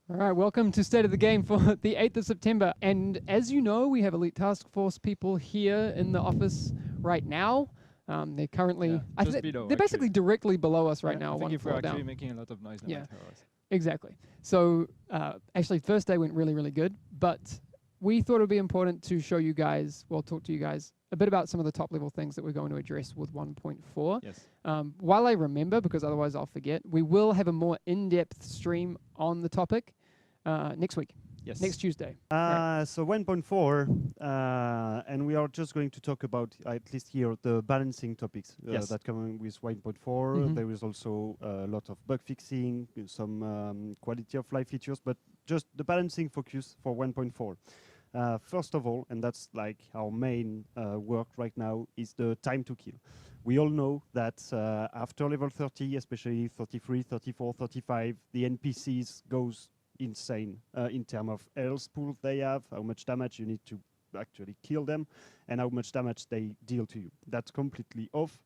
All right, welcome to State of the Game for the 8th of September. And as you know, we have Elite Task Force people here in the office right now. They're currently, just below, they're basically actually. directly below us right now, I think one if we're floor actually down. making a lot of noise, they Yeah. might hear us. Exactly. So actually, first day went really, really good. But we thought it would be important to show you guys, well, talk to you guys a bit about some of the top level things that we're going to address with 1.4. Yes. While I remember, because otherwise I'll forget, we will have a more in-depth stream on the topic next week. Yes. Next Tuesday. So 1.4, and we are just going to talk about, at least here, the balancing topics Yes. that come with 1.4. Mhm. There is also a lot of bug fixing, some quality of life features, but just the balancing focus for 1.4. First of all, and that's like our main work right now, is the time to kill. We all know that after level 30, especially 33, 34, 35, the NPCs goes insane in terms of health pool they have, how much damage you need to actually kill them, and how much damage they deal to you. That's completely off,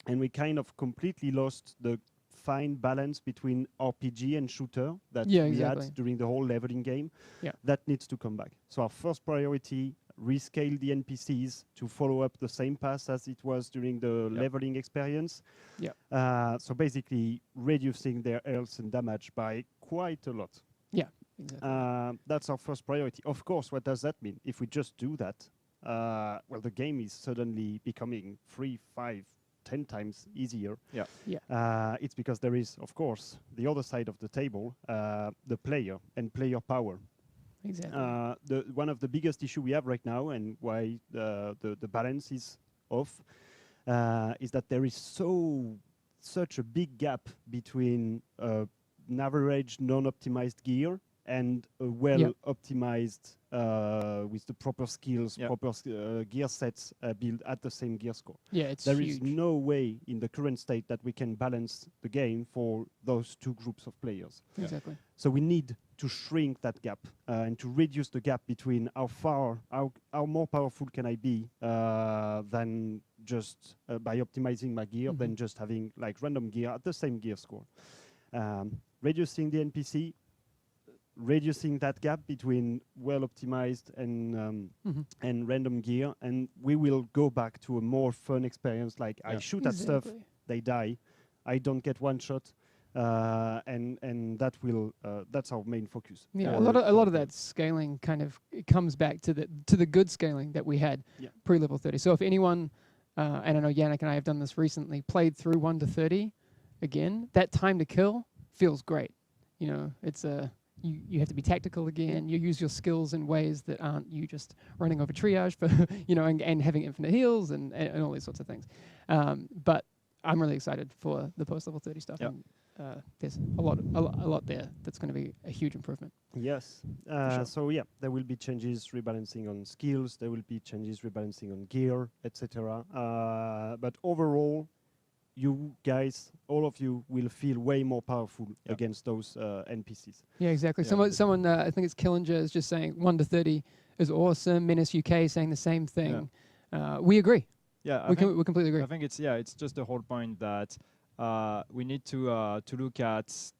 and we kind of completely lost the fine balance between RPG and shooter that Yeah, we exactly. had during the whole leveling game. Yeah. That needs to come back. So our first priority, rescale the NPCs to follow up the same path as it was during the leveling experience. Yeah. So basically reducing their health and damage by quite a lot. Yeah, exactly. That's our first priority. Of course, what does that mean? If we just do that, well, the game is suddenly becoming 3, 5, 10 times easier. Yeah. Yeah. It's because there is, of course, the other side of the table, the player and player power. Exactly. One of the biggest issue we have right now, and why the balance is off, is that there is such a big gap between an average non-optimized gear and a well-optimized with the proper skills, proper gear sets built at the same gear score. Yeah, it's There huge. is no way in the current state that we can balance the game for those two groups of players. Exactly. So we need to shrink that gap and to reduce the gap between how more powerful can I be than just by optimizing my gear, than just having like random gear at the same gear score. Reducing the NPC, reducing that gap between well-optimized and random gear, and we will go back to a more fun experience. Like I shoot at stuff, they die, I don't get one shot, and that will that's our main focus. Yeah, a lot of that scaling kind of comes back to the good scaling that we had pre-level 30. So if anyone, and I know Yannick and I have done this recently, played through 1 to 30 again, that time to kill feels great. You know, it's you have to be tactical again. You use your skills in ways that aren't you just running over triage for and having infinite heals and all these sorts of things. But I'm really excited for the post level 30 stuff. Yep. And there's a lot there that's going to be a huge improvement. Yes. Sure. So yeah, there will be changes rebalancing on skills. There will be changes rebalancing on gear, etc. But overall, you guys, all of you, will feel way more powerful against those NPCs. Yeah, exactly. Someone I think it's Killinger, is just saying 1 to 30 is awesome. Menace UK saying the same thing. We agree. Yeah, we completely agree. I think it's just the whole point that we need to look at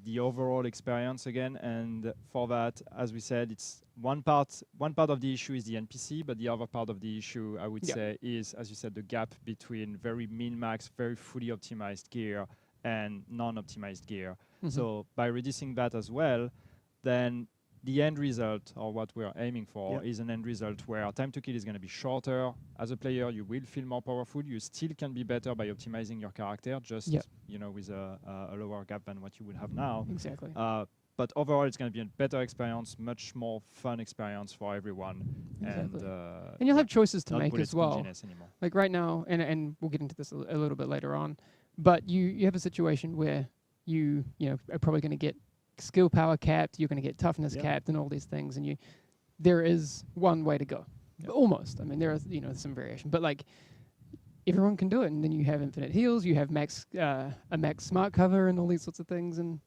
the overall experience again, and for that, as we said, it's one part of the issue is the NPC, but the other part of the issue, I would say, is, as you said, the gap between very min-max, very fully optimized gear and non-optimized gear. So by reducing that as well, then the end result, or what we're aiming for, is an end result where time to kill is going to be shorter. As a player, you will feel more powerful. You still can be better by optimizing your character, just with a lower gap than what you would have now. Exactly. But overall, it's going to be a better experience, much more fun experience for everyone. Exactly. And you'll have choices to make as well. Anymore. Like right now, and we'll get into this a little bit later on, but you have a situation where you are probably going to get skill power capped, you're going to get toughness capped and all these things, and there is one way to go. Almost. I mean, there is some variation, but like everyone can do it, and then you have infinite heals, you have a max smart cover and all these sorts of things, and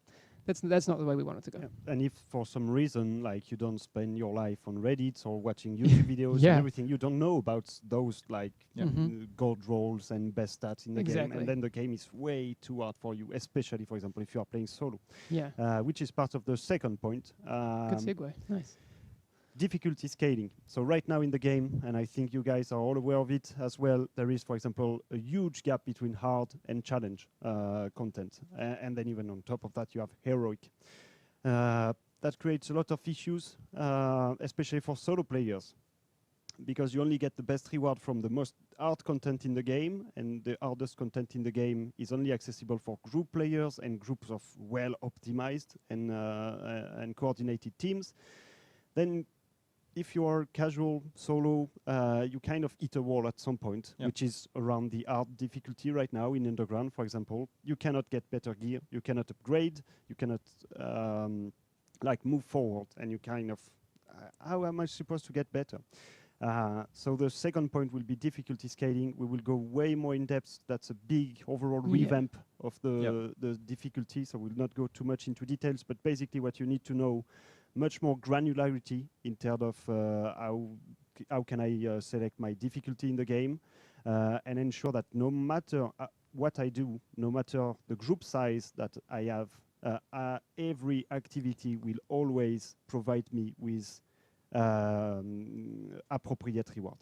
That's not the way we want it to go. Yeah. And if for some reason, like you don't spend your life on Reddit or watching YouTube videos Yeah. and everything, you don't know about those like Mhm. gold rolls and best stats in the game, Exactly. and then the game is way too hard for you, especially, for example, if you are playing solo, Yeah. which is part of the second point. Good segue. Nice. Difficulty scaling. So right now in the game, and I think you guys are all aware of it as well, there is, for example, a huge gap between hard and challenge content. And then even on top of that, you have heroic. That creates a lot of issues, especially for solo players, because you only get the best reward from the most hard content in the game, and the hardest content in the game is only accessible for group players and groups of well-optimized and coordinated teams. Then if you are casual solo, you kind of hit a wall at some point, which is around the hard difficulty right now in Underground, for example. You cannot get better gear, you cannot upgrade, you cannot like move forward, and you kind of, how am I supposed to get better? So the second point will be difficulty scaling. We will go way more in depth. That's a big overall revamp of the difficulty, so we'll not go too much into details, but basically what you need to know, much more granularity in terms of how can I select my difficulty in the game, and ensure that no matter what I do, no matter the group size that I have, every activity will always provide me with appropriate reward.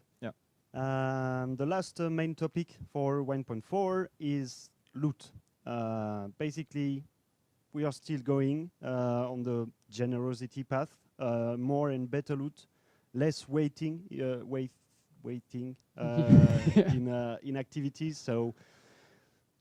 The last main topic for 1.4 is loot. Basically, we are still going on the generosity path, more and better loot, less waiting in activities. So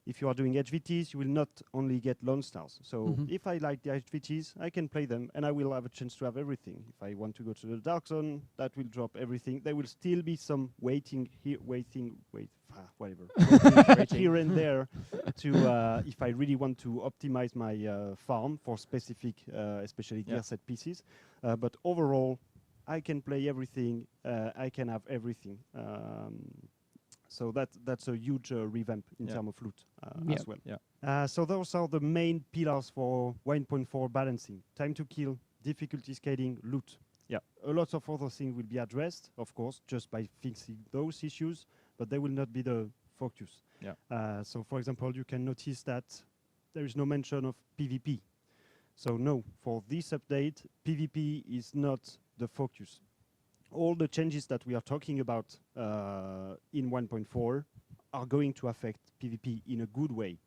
if you are doing HVTs, you will not only get Lone Stars. So if I like the HVTs, I can play them, and I will have a chance to have everything. If I want to go to the Dark Zone, that will drop everything. There will still be some waiting here, waiting here and there to if I really want to optimize my farm for specific, especially gear set pieces. But overall, I can play everything. I can have everything. So that's a huge revamp in terms of loot as well. So those are the main pillars for 1.4 balancing: time to kill, difficulty scaling, loot. A lot of other things will be addressed, of course, just by fixing those issues, but they will not be the focus. So for example, you can notice that there is no mention of PvP. So no, for this update, PvP is not the focus. All the changes that we are talking about in 1.4 are going to affect PvP in a good way.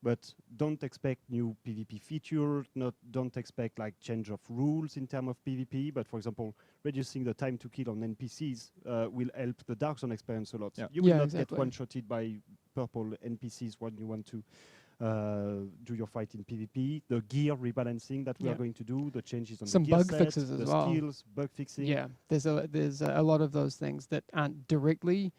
But don't expect new PvP features, don't expect like change of rules in terms of PvP, but for example, reducing the time to kill on NPCs will help the Dark Zone experience a lot. You will not get one-shotted by purple NPCs when you want to do your fight in PvP. The gear rebalancing that we are going to do, the changes on some the gear bug set, fixes as the well. skills, bug fixing. Yeah, there's a lot of those things that aren't directly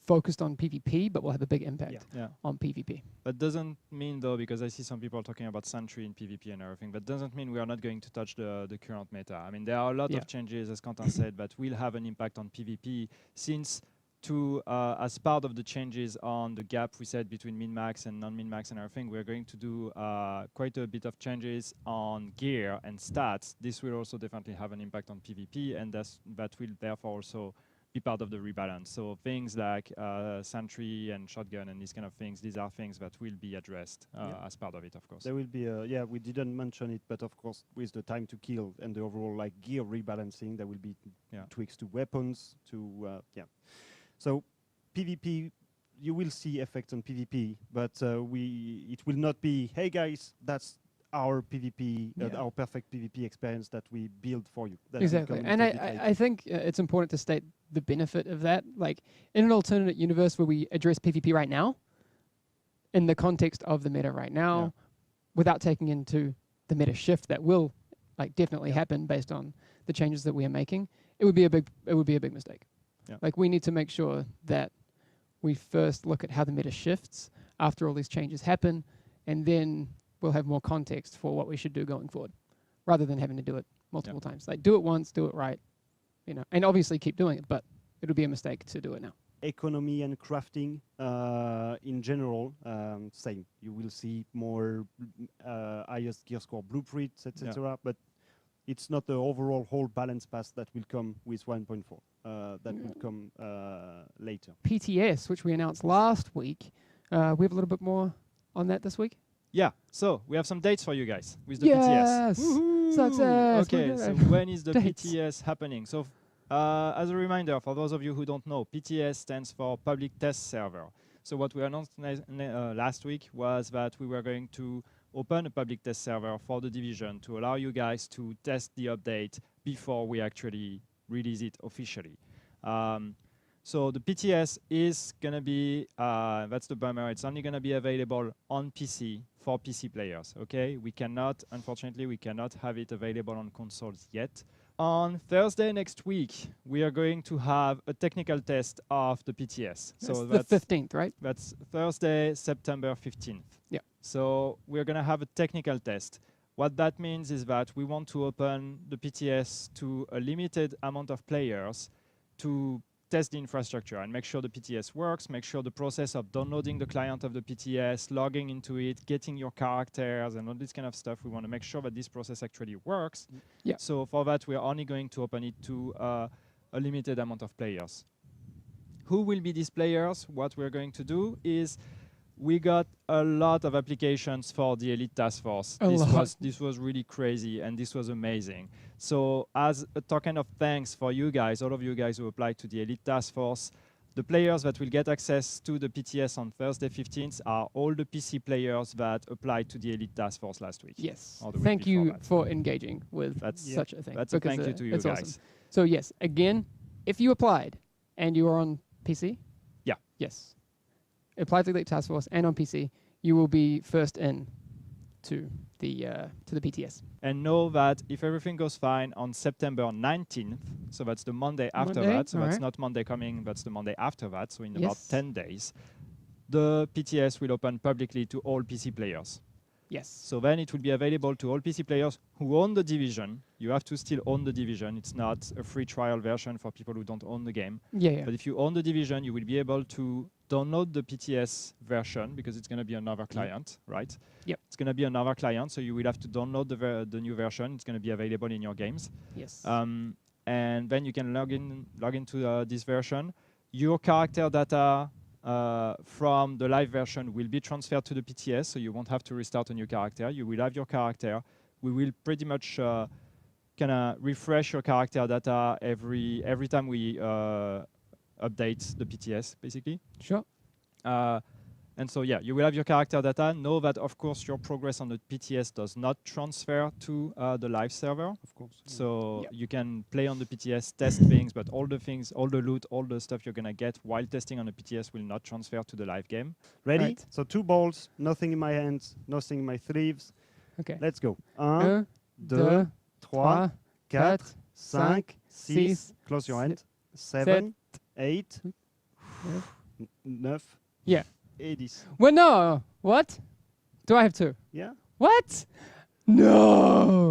focused on PvP, but will have a big impact on PvP. But doesn't mean though, because I see some people talking about Sentry in PvP and everything, but doesn't mean we are not going to touch the current meta. I mean, there are a lot of changes, as Quentin said, that will have an impact on PvP, since as part of the changes on the gap we said between min-max and non-min-max and everything, we're going to do quite a bit of changes on gear and stats. This will also definitely have an impact on PvP, and that will therefore also be part of the rebalance. So things like Sentry and Shotgun and these kind of things, these are things that will be addressed as part of it, of course. There will be we didn't mention it, but of course with the time to kill and the overall like gear rebalancing, there will be tweaks to weapons, to So PvP, you will see effects on PvP, but it will not be, hey guys, that's our PvP, our perfect PvP experience that we build for you. That exactly, and I think it's important to state the benefit of that. Like in an alternate universe where we address PvP right now, in the context of the meta right now, without taking into the meta shift that will like definitely happen based on the changes that we are making, it would be a big mistake. Like we need to make sure that we first look at how the meta shifts after all these changes happen, and then we'll have more context for what we should do going forward, rather than having to do it multiple times. Like do it once, do it right, and obviously keep doing it, but it'll be a mistake to do it now. economy and crafting in general, same. You will see more highest gear score blueprints, etc. But it's not the overall whole balance pass that will come with 1.4. That will come later. PTS, which we announced last week, we have a little bit more on that this week. Yeah, so we have some dates for you guys with the Yes! PTS. Success! Okay, so when is the Dates. PTS happening? So as a reminder, for those of you who don't know, PTS stands for Public Test Server. So what we announced last week was that we were going to open a public test server for the Division to allow you guys to test the update before we actually release it officially. So the PTS is going to be, that's the bummer, it's only going to be available on PC for PC players, okay? We cannot, unfortunately, we cannot have it available on consoles yet. On Thursday next week, we are going to have a technical test of the PTS. So that's the 15th, right? That's Thursday, September 15th. Yeah. So we're going to have a technical test. What that means is that we want to open the PTS to a limited amount of players to test the infrastructure and make sure the PTS works, make sure the process of downloading the client of the PTS, logging into it, getting your characters and all this kind of stuff, we want to make sure that this process actually works. Yeah. So for that, we're only going to open it to a limited amount of players. Who will be these players? What we're going to do is we got a lot of applications for the Elite Task Force. This was really crazy and this was amazing. So as a token of thanks for you guys, all of you guys who applied to the Elite Task Force, the players that will get access to the PTS on Thursday 15th are all the PC players that applied to the Elite Task Force last week. Yes. Or the week Thank before you that. for engaging with such a thing. That's a thank you to you it's guys. awesome. So yes, again, if you applied and you are on PC, yeah, yes, applied to the Elite Task Force and on PC, you will be first in to the PTS. And know that if everything goes fine on September 19th, so that's the Monday after that, so that's not Monday coming, that's the Monday after that, so in about 10 days, the PTS will open publicly to all PC players. Yes. So then it will be available to all PC players who own the Division. You have to still own the Division. It's not a free trial version for people who don't own the game. Yeah. But if you own the Division, you will be able to download the PTS version because it's going to be another client, right? Yep. It's going to be another client, so you will have to download the new version. It's going to be available in your games. Yes. And then you can log into this version. Your character data from the live version will be transferred to the PTS, so you won't have to restart a new character. You will have your character. We will pretty much kind of refresh your character data every time we update the PTS, basically. Sure. And so, yeah, you will have your character data. Know that, of course, your progress on the PTS does not transfer to the live server. Of course. So you can play on the PTS, test things, but all the things, all the loot, all the stuff you're going to get while testing on the PTS will not transfer to the live game. Ready? Right. So 2 balls, nothing in my hands, nothing in my sleeves. Okay. Let's go. 1, 2, 3, 4, 4, 5, 6, 6, close your hand, 7, 8, 9, Yeah. 10. Well, no. What? Do I have 2? Yeah. What? No.